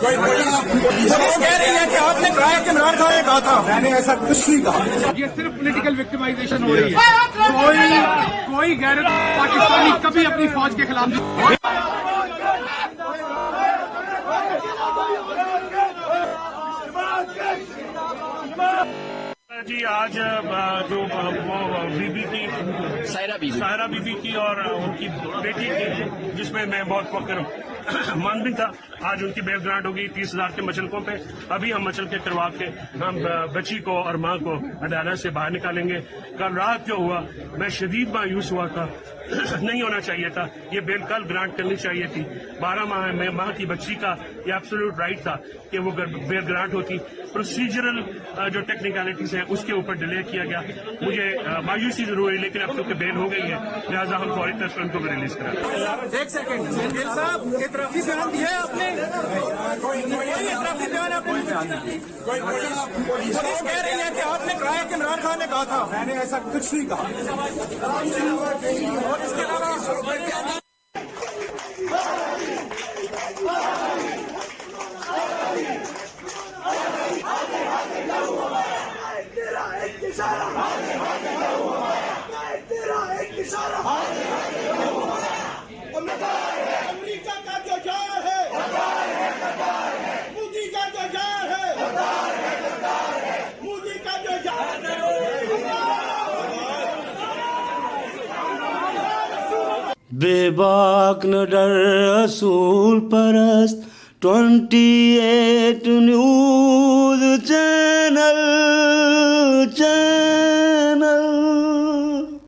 کہہ رہی ہے کہ آپ نے کہا کہ عمران خان نے کہا تھا. میں نے ایسا کچھ نہیں کہا. یہ صرف پولیٹیکل وکٹمائزیشن ہو رہی ہے. کوئی غیرت پاکستانی کبھی اپنی فوج کے خلاف نہیں. جی آج جو بی بی کی سائرہ بی بی کی اور ان کی بیٹی کی جس میں بہت فخر مند بھی تھا. آج ان کی بیل گرانٹ ہوگی 30,000 کے مچلکوں پہ. ابھی ہم مچل کے کروا کے ہم بچی کو اور ماں کو عدالت سے باہر نکالیں گے. کل رات جو ہوا میں شدید مایوس ہوا تھا. نہیں ہونا چاہیے تھا. یہ بیل کل گرانٹ کرنی چاہیے تھی. 12 ماہ کی بچی کا یہ ایبسولوٹ رائٹ تھا کہ وہ بیل گرانٹ ہوتی. پروسیجرل جو ٹیکنیکلٹیز ہیں اس کے اوپر ڈیلے کیا گیا. مجھے مایوسی ضرور ہے لیکن اب کیونکہ بیل ہو گئی ہے لہٰذا ہم فوری طور پر ان کو بھی ریلیز کریں. ایک سیکنڈ گل صاحب اعترافی بیان دیا ہے آپ نے. کوئی اعترافی بیان آپ نے پولیس کہہ رہی ہے کہ آپ نے کہا کہ عمران خان نے کہا تھا. میں نے ایسا کچھ نہیں کہا. اور اس کے علاوہ امریکہ کا جو جار ہے مودی کا جو جار ہے مودی کا جو جار ہے. بے باک نہ ڈر رسول پرست 28 نیوز